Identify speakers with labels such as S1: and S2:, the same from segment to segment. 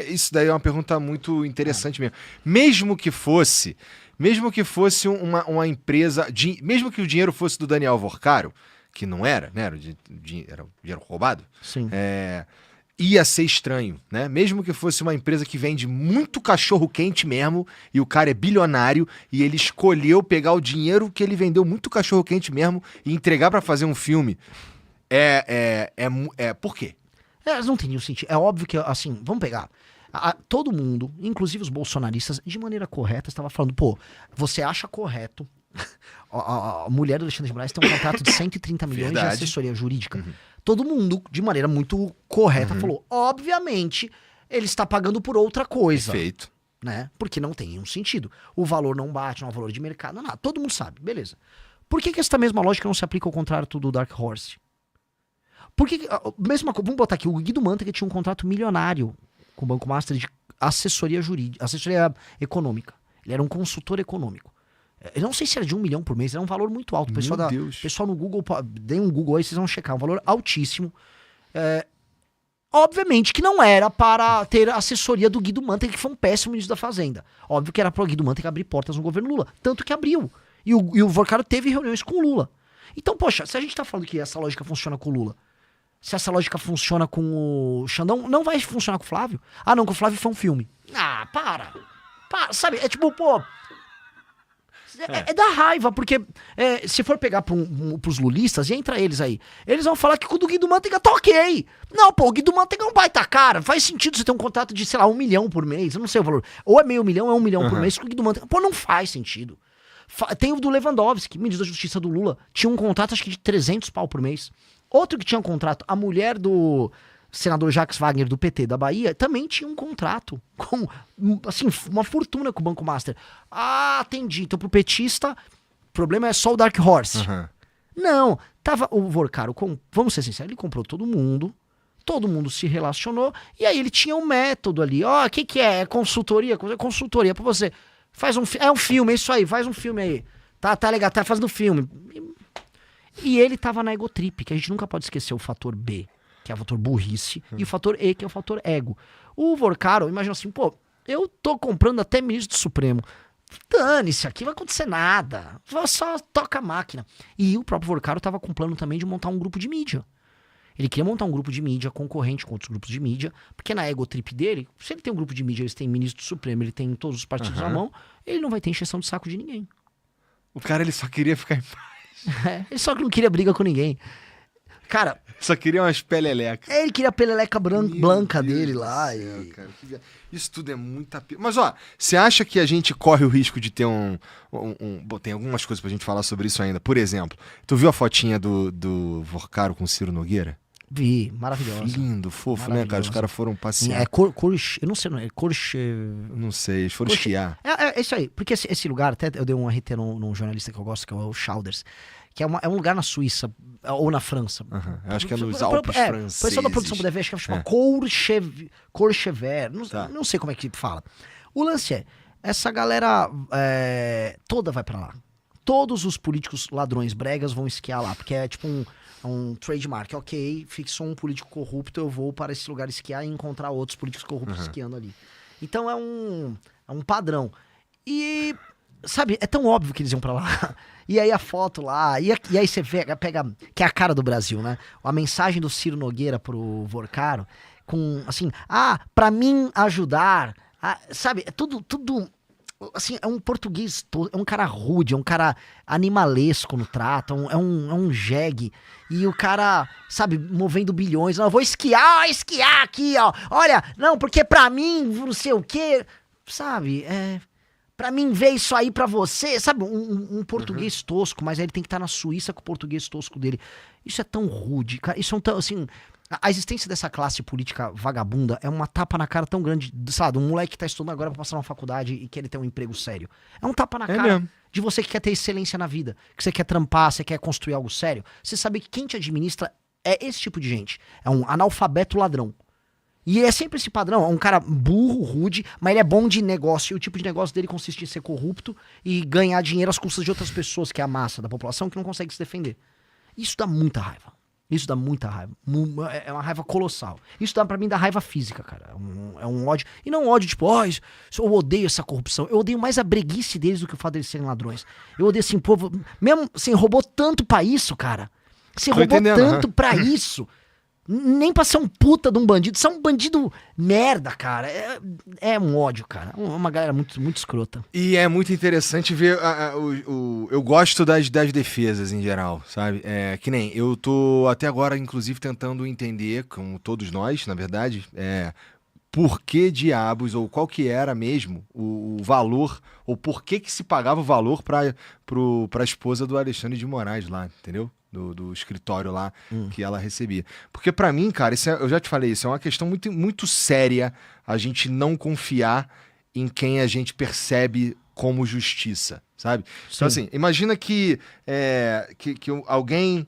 S1: Isso daí é uma pergunta muito interessante mesmo. Mesmo que fosse uma empresa, mesmo que o dinheiro fosse do Daniel Vorcaro, que não era, né? Era o dinheiro roubado.
S2: Sim.
S1: Ia ser estranho, né? Mesmo que fosse uma empresa que vende muito cachorro-quente mesmo, e o cara é bilionário, e ele escolheu pegar o dinheiro que ele vendeu muito cachorro-quente mesmo e entregar pra fazer um filme. Por quê?
S2: Elas não têm nenhum sentido. É óbvio que, assim, vamos pegar. Todo mundo, inclusive os bolsonaristas, de maneira correta, estava falando, pô, você acha correto a mulher do Alexandre de Moraes tem um contrato de 130 milhões de assessoria jurídica.
S1: Uhum.
S2: Todo mundo, de maneira muito correta, falou, obviamente, ele está pagando por outra coisa.
S1: Perfeito.
S2: Né? Porque não tem nenhum sentido. O valor não bate, não é o valor de mercado, não, nada. Todo mundo sabe, beleza. Por que essa mesma lógica não se aplica ao contrário do Dark Horse? Vamos botar aqui, o Guido Mantega tinha um contrato milionário com o Banco Master de assessoria jurídica, assessoria econômica. Ele era um consultor econômico. Eu não sei se era de 1 milhão por mês, era um valor muito alto. Pessoal no Google, dê um Google aí, vocês vão checar, um valor altíssimo. Obviamente que não era para ter a assessoria do Guido Mantega, que foi um péssimo ministro da Fazenda. Óbvio que era para o Guido Mantega abrir portas no governo Lula. Tanto que abriu. E o Vorcaro teve reuniões com o Lula. Então, poxa, se a gente tá falando que essa lógica funciona com o Lula, se essa lógica funciona com o Xandão, não vai funcionar com o Flávio? Ah, não, com o Flávio foi um filme. Ah, para, sabe? É tipo, pô... É da raiva, porque se for pegar pros lulistas, e entra eles aí, eles vão falar que com o do Guido Mantega tá ok. Não, pô, o Guido Mantega é um baita cara. Faz sentido você ter um contrato de, sei lá, 1 milhão por mês. Eu não sei o valor. Ou é meio milhão, ou é 1 milhão por mês com o Guido Mantega. Pô, não faz sentido. Tem o do Lewandowski, ministro da Justiça do Lula. Tinha um contrato, acho que de 300 pau por mês. Outro que tinha um contrato, a mulher do senador Jacques Wagner, do PT da Bahia, também tinha um contrato com, assim, uma fortuna com o Banco Master. Ah, entendi. Então pro petista, o problema é só o Dark Horse. Não, tava o Vorcaro, vamos ser sinceros, ele comprou todo mundo se relacionou, e aí ele tinha um método ali. Ó, o que é? É consultoria? Consultoria pra você. É um filme, é isso aí, faz um filme aí. Tá legal, tá fazendo filme. E ele tava na egotrip, que a gente nunca pode esquecer o fator B, que é o fator burrice, e o fator E, que é o fator ego. O Vorcaro, imagina assim, pô, eu tô comprando até ministro do Supremo. Dane-se, aqui não vai acontecer nada. Só toca a máquina. E o próprio Vorcaro tava com plano também de montar um grupo de mídia. Ele queria montar um grupo de mídia concorrente com outros grupos de mídia, porque na egotrip dele, se ele tem um grupo de mídia, eles têm ministro do Supremo, ele tem todos os partidos na mão, ele não vai ter encheção de saco de ninguém.
S1: O cara, ele só queria ficar em paz.
S2: Ele só não queria briga com ninguém. Cara...
S1: Só queria umas pelelecas.
S2: Ele queria a peleleca branca dele lá.
S1: Céu, cara. Isso tudo é muita... Mas, ó, você acha que a gente corre o risco de ter Bom, tem algumas coisas pra gente falar sobre isso ainda. Por exemplo, tu viu a fotinha do Vorcaro com o Ciro Nogueira?
S2: Vi, maravilhosa.
S1: Lindo, fofo, né, cara? Os caras foram passear.
S2: Eu não sei, não é
S1: Não sei, eles foram esquiar.
S2: É isso aí, porque esse lugar, até eu dei um RT num jornalista que eu gosto, que é o Chalders, que é um lugar na Suíça, ou na França.
S1: Eu acho que é nos Alpes franceses.
S2: O pessoal da produção puder ver, acho que chama Courchevel, não sei como é que fala. O lance é, essa galera toda vai pra lá. Todos os políticos ladrões bregas vão esquiar lá, porque é tipo um trademark. Ok, fixou um político corrupto, eu vou para esse lugar esquiar e encontrar outros políticos corruptos esquiando ali. Então é um padrão. E, sabe, é tão óbvio que eles iam pra lá. E aí a foto lá, e aí você pega, que é a cara do Brasil, né? A mensagem do Ciro Nogueira pro Vorcaro, com, assim, pra mim ajudar, sabe, é tudo... Assim, é um português, é um cara rude, é um cara animalesco no trato, é um jegue. E o cara, sabe, movendo bilhões. Não, eu vou esquiar aqui, ó. Olha, não, porque pra mim, não sei o quê. Sabe, pra mim ver isso aí pra você. Sabe, um português tosco, mas aí ele tem que estar na Suíça com o português tosco dele. Isso é tão rude, cara. Isso é tão, assim... A existência dessa classe política vagabunda é uma tapa na cara tão grande, sabe, um moleque que tá estudando agora pra passar numa faculdade e quer ter um emprego sério. É um tapa na cara
S1: mesmo.
S2: De você que quer ter excelência na vida, que você quer trampar, você quer construir algo sério. Você sabe que quem te administra é esse tipo de gente. É um analfabeto ladrão. E é sempre esse padrão, é um cara burro, rude, mas ele é bom de negócio. E o tipo de negócio dele consiste em ser corrupto e ganhar dinheiro às custas de outras pessoas, que é a massa da população, que não consegue se defender. Isso dá muita raiva. Isso dá muita raiva. É uma raiva colossal. Isso dá pra mim dá raiva física, cara. É um ódio. E não um ódio tipo, eu odeio essa corrupção. Eu odeio mais a breguice deles do que o fato deles serem ladrões. Eu odeio assim, povo. Mesmo assim, roubou tanto pra isso, cara. Você roubou tanto pra isso. Nem pra ser um puta de um bandido. Você é um bandido merda, cara. É um ódio, cara. Uma galera muito, muito escrota.
S1: E é muito interessante ver. Eu gosto das defesas em geral, sabe? Que nem eu tô até agora, inclusive, tentando entender, como todos nós, na verdade, por que diabos, ou qual que era mesmo o valor, ou por que se pagava o valor pra esposa do Alexandre de Moraes lá, entendeu? Do escritório lá que ela recebia. Porque pra mim, cara, eu já te falei, isso é uma questão muito, muito séria, a gente não confiar em quem a gente percebe como justiça, sabe?
S2: Sim.
S1: Então assim, imagina que alguém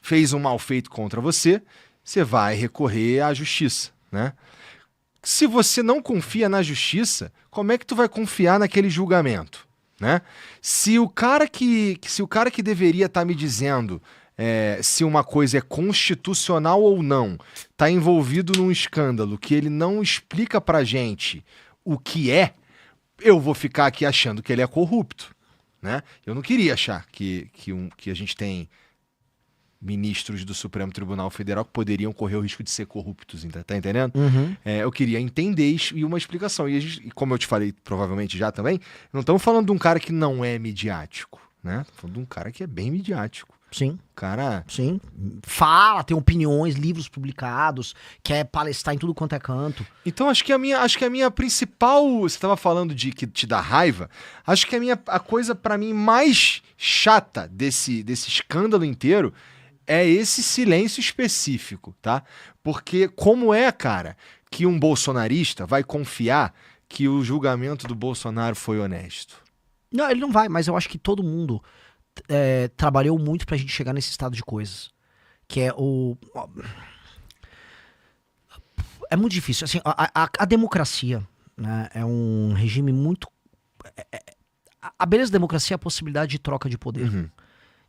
S1: fez um mal feito contra você, você vai recorrer à justiça, né? Se você não confia na justiça, como é que tu vai confiar naquele julgamento? Né? Se o cara que deveria estar me dizendo se uma coisa é constitucional ou não, está envolvido num escândalo que ele não explica pra gente o que eu vou ficar aqui achando que ele é corrupto, né? Eu não queria achar que a gente tem ministros do Supremo Tribunal Federal que poderiam correr o risco de ser corruptos, tá entendendo?
S2: Uhum.
S1: Eu queria entender e uma explicação. E como eu te falei, provavelmente já também, não estamos falando de um cara que não é midiático, né? Estamos falando de um cara que é bem midiático.
S2: Sim.
S1: Cara...
S2: Sim. Fala, tem opiniões, livros publicados, quer palestrar em tudo quanto é canto.
S1: Então acho que a minha principal... Você estava falando de que te dá raiva. Acho que a coisa para mim mais chata desse escândalo inteiro é esse silêncio específico, tá? Porque como cara, que um bolsonarista vai confiar que o julgamento do Bolsonaro foi honesto?
S2: Não, ele não vai, mas eu acho que todo mundo trabalhou muito pra gente chegar nesse estado de coisas. Que é o... É muito difícil. Assim, a democracia, né, é um regime muito... A beleza da democracia é a possibilidade de troca de poder.
S1: Uhum.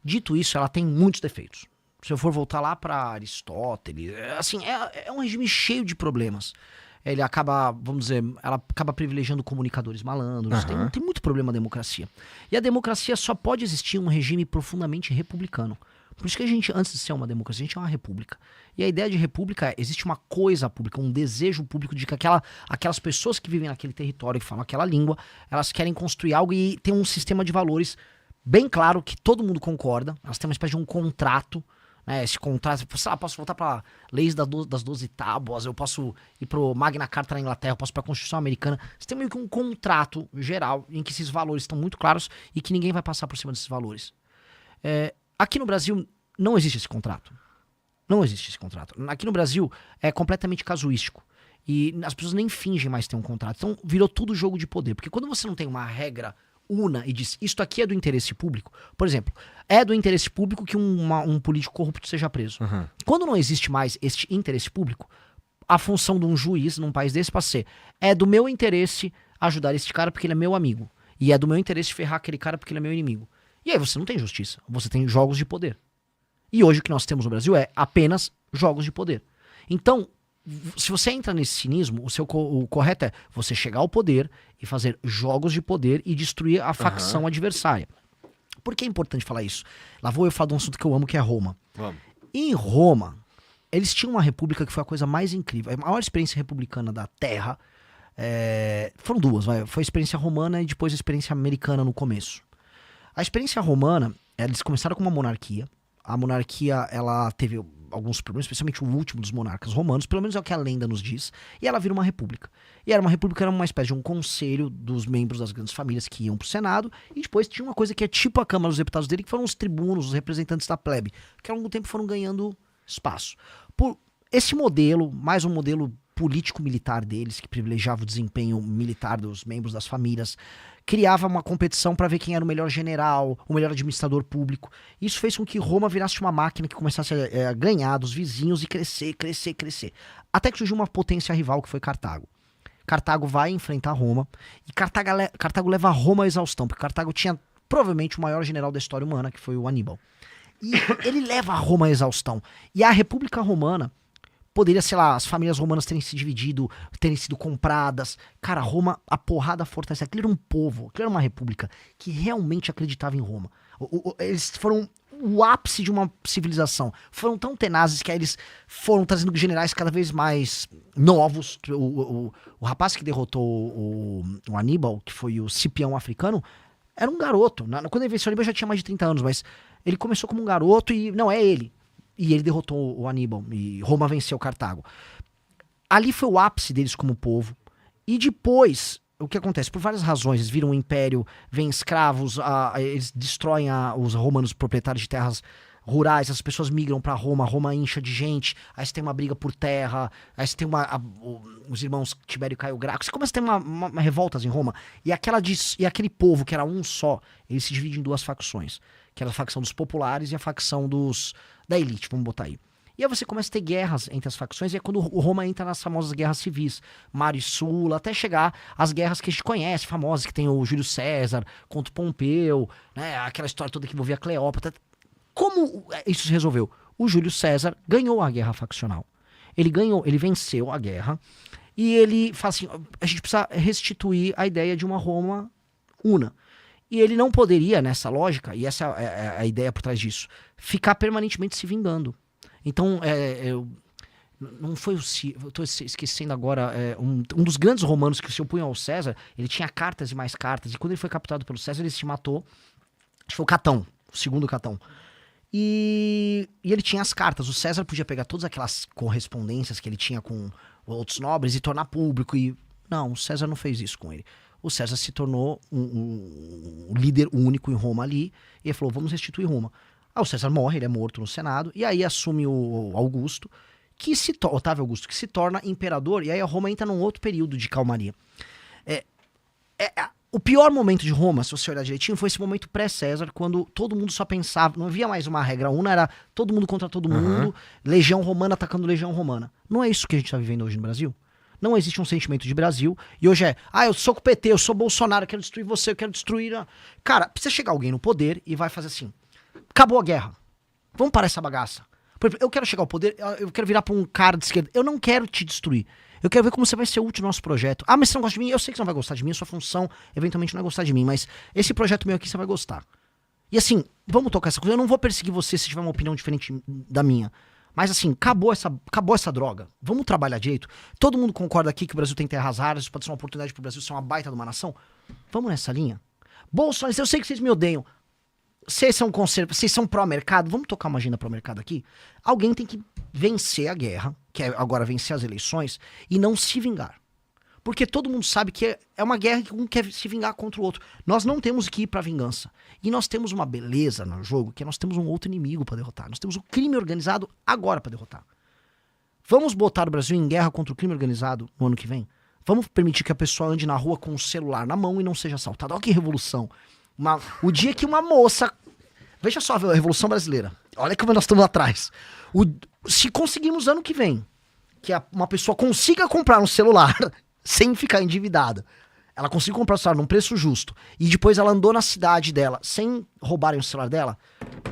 S2: Dito isso, ela tem muitos defeitos. Se eu for voltar lá para Aristóteles, assim, é um regime cheio de problemas. Ele acaba, vamos dizer, ela acaba privilegiando comunicadores malandros.
S1: Uhum.
S2: Tem muito problema a democracia. E a democracia só pode existir em um regime profundamente republicano. Por isso que a gente, antes de ser uma democracia, a gente é uma república. E a ideia de república existe uma coisa pública, um desejo público de que aquelas pessoas que vivem naquele território, que falam aquela língua, elas querem construir algo e tem um sistema de valores bem claro que todo mundo concorda. Elas têm uma espécie de um contrato. Esse contrato, posso voltar para leis das 12 tábuas, eu posso ir pro Magna Carta na Inglaterra, eu posso ir pra Constituição Americana. Você tem meio que um contrato geral em que esses valores estão muito claros e que ninguém vai passar por cima desses valores. Aqui no Brasil não existe esse contrato. Não existe esse contrato. Aqui no Brasil é completamente casuístico. E as pessoas nem fingem mais ter um contrato. Então virou tudo jogo de poder. Porque quando você não tem uma regra una e diz, isto aqui é do interesse público. Por exemplo, é do interesse público que um político corrupto seja preso.
S1: Uhum.
S2: Quando não existe mais este interesse público, a função de um juiz num país desse passa a ser, é do meu interesse ajudar este cara porque ele é meu amigo. E é do meu interesse ferrar aquele cara porque ele é meu inimigo. E aí você não tem justiça, você tem jogos de poder. E hoje o que nós temos no Brasil é apenas jogos de poder. Então, se você entra nesse cinismo, o correto é você chegar ao poder e fazer jogos de poder e destruir a facção adversária. Por que é importante falar isso? Lá vou eu falar de um assunto que eu amo, que é Roma.
S1: Vamos.
S2: Em Roma, eles tinham uma república que foi a coisa mais incrível. A maior experiência republicana da Terra foram duas. Foi a experiência romana e depois a experiência americana no começo. A experiência romana, eles começaram com uma monarquia. A monarquia, ela teve alguns problemas, especialmente o último dos monarcas romanos, pelo menos é o que a lenda nos diz, e ela vira uma república. E era uma espécie de um conselho dos membros das grandes famílias que iam pro Senado, e depois tinha uma coisa que é tipo a Câmara dos Deputados dele, que foram os tribunos, os representantes da plebe, que ao longo do tempo foram ganhando espaço. Por esse modelo, mais um modelo político-militar deles, que privilegiava o desempenho militar dos membros das famílias, criava uma competição para ver quem era o melhor general, o melhor administrador público. Isso fez com que Roma virasse uma máquina que começasse a ganhar dos vizinhos e crescer. Até que surgiu uma potência rival, que foi Cartago. Cartago vai enfrentar Roma, e Cartago leva Roma à exaustão, porque Cartago tinha provavelmente o maior general da história humana, que foi o Aníbal. E ele leva a Roma à exaustão. E a República Romana poderia, sei lá, as famílias romanas terem se dividido, terem sido compradas. Cara, Roma, a porrada fortalece. Aquilo era um povo, aquilo era uma república que realmente acreditava em Roma. Eles foram o ápice de uma civilização. Foram tão tenazes que aí eles foram trazendo generais cada vez mais novos. O rapaz que derrotou o Aníbal, que foi o Cipião africano, era um garoto. Quando ele venceu o Aníbal já tinha mais de 30 anos, mas ele começou como um garoto e não é ele. E ele derrotou o Aníbal e Roma venceu Cartago. Ali foi o ápice deles como povo. E depois, o que acontece? Por várias razões, eles viram um império, vêm escravos, eles destroem os romanos proprietários de terras rurais, as pessoas migram pra Roma, Roma incha de gente, aí você tem uma briga por terra, aí você tem os irmãos Tibério e Caio Graco, você começa a ter uma revoltas em Roma, e aquele povo que era um só, ele se divide em duas facções, que era a facção dos populares e a facção da elite, vamos botar aí. E aí você começa a ter guerras entre as facções, e é quando o Roma entra nas famosas guerras civis, Mário e Sula, até chegar às guerras que a gente conhece, famosas, que tem o Júlio César contra o Pompeu, né, aquela história toda que envolvia a Cleópatra. Como isso se resolveu? O Júlio César ganhou a guerra faccional. Ele venceu a guerra, e ele fala assim, a gente precisa restituir a ideia de uma Roma una. E ele não poderia, nessa lógica, e essa é a ideia por trás disso, ficar permanentemente se vingando. Então, não foi eu estou esquecendo agora, um dos grandes romanos que se opunham ao César, ele tinha cartas e mais cartas, e quando ele foi capturado pelo César, ele se matou, acho que foi o Catão, o segundo Catão. E ele tinha as cartas, o César podia pegar todas aquelas correspondências que ele tinha com outros nobres e tornar público, e não, o César não fez isso com ele. O César se tornou um líder único em Roma ali, e ele falou, vamos restituir Roma. O César morre, ele é morto no Senado, e aí assume o Augusto, Otávio Augusto, que se torna imperador, e aí a Roma entra num outro período de calmaria. O pior momento de Roma, se você olhar direitinho, foi esse momento pré-César, quando todo mundo só pensava, não havia mais uma regra una, era todo mundo contra todo mundo, legião romana atacando legião romana. Não é isso que a gente está vivendo hoje no Brasil? Não existe um sentimento de Brasil, e hoje eu sou com o PT, eu sou Bolsonaro, eu quero destruir você, eu quero destruir... Cara, precisa chegar alguém no poder e vai fazer assim, acabou a guerra, vamos parar essa bagaça. Por exemplo, eu quero chegar ao poder, eu quero virar pra um cara de esquerda, eu não quero te destruir, eu quero ver como você vai ser útil no nosso projeto. Mas você não gosta de mim? Eu sei que você não vai gostar de mim, a sua função eventualmente não é gostar de mim, mas esse projeto meu aqui você vai gostar. E assim, vamos tocar essa coisa, eu não vou perseguir você se tiver uma opinião diferente da minha. Mas assim, acabou essa droga. Vamos trabalhar direito. Todo mundo concorda aqui que o Brasil tem terras raras, isso pode ser uma oportunidade pro Brasil ser uma baita de uma nação. Vamos nessa linha. Bolsonaro, eu sei que vocês me odeiam. Vocês são vocês são pró-mercado, vamos tocar uma agenda pró-mercado aqui? Alguém tem que vencer a guerra, que é agora vencer as eleições, e não se vingar. Porque todo mundo sabe que é uma guerra que um quer se vingar contra o outro. Nós não temos que ir pra vingança. E nós temos uma beleza no jogo, que nós temos um outro inimigo pra derrotar. Nós temos o crime organizado agora pra derrotar. Vamos botar o Brasil em guerra contra o crime organizado no ano que vem? Vamos permitir que a pessoa ande na rua com o celular na mão e não seja assaltada? Olha que revolução. O dia que uma moça... Veja só a Revolução Brasileira. Olha como nós estamos atrás. Se conseguimos ano que vem que uma pessoa consiga comprar um celular sem ficar endividada, ela conseguiu comprar o celular num preço justo, e depois ela andou na cidade dela sem roubarem o celular dela,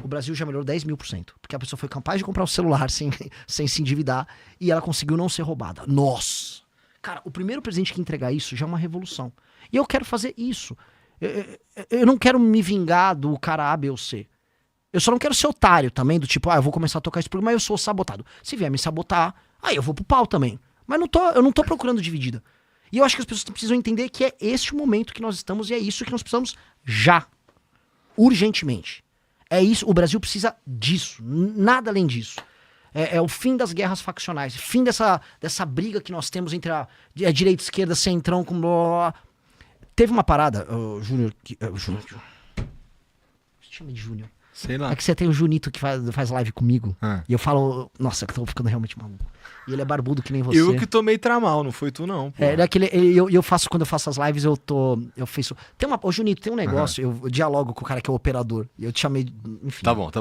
S2: o Brasil já melhorou 10.000%. Porque a pessoa foi capaz de comprar o celular sem se endividar, e ela conseguiu não ser roubada. Nossa! Cara, o primeiro presidente que entregar isso já é uma revolução. E eu quero fazer isso. Eu não quero me vingar do cara A, B ou C. Eu só não quero ser otário também, do tipo, eu vou começar a tocar esse programa, mas eu sou sabotado. Se vier me sabotar, aí eu vou pro pau também. Mas eu não tô procurando dividida. E eu acho que as pessoas precisam entender que é este o momento que nós estamos e é isso que nós precisamos já. Urgentemente. É isso, o Brasil precisa disso. Nada além disso. É o fim das guerras faccionais, fim dessa briga que nós temos entre a direita e a esquerda, centrão, com blá, blá, blá. Teve uma parada, Júnior... Júnior... Chama de Júnior.
S1: Sei lá.
S2: É que você tem o Junito que faz live comigo. E eu falo, nossa, eu tô ficando realmente maluco. E ele é barbudo que nem você.
S1: Eu que tomei tramal, não foi tu não. Pô.
S2: Quando eu faço as lives, eu faço... Ô Junito, tem um negócio, eu dialogo com o cara que é o operador. E eu te chamei, enfim.
S1: Tá bom.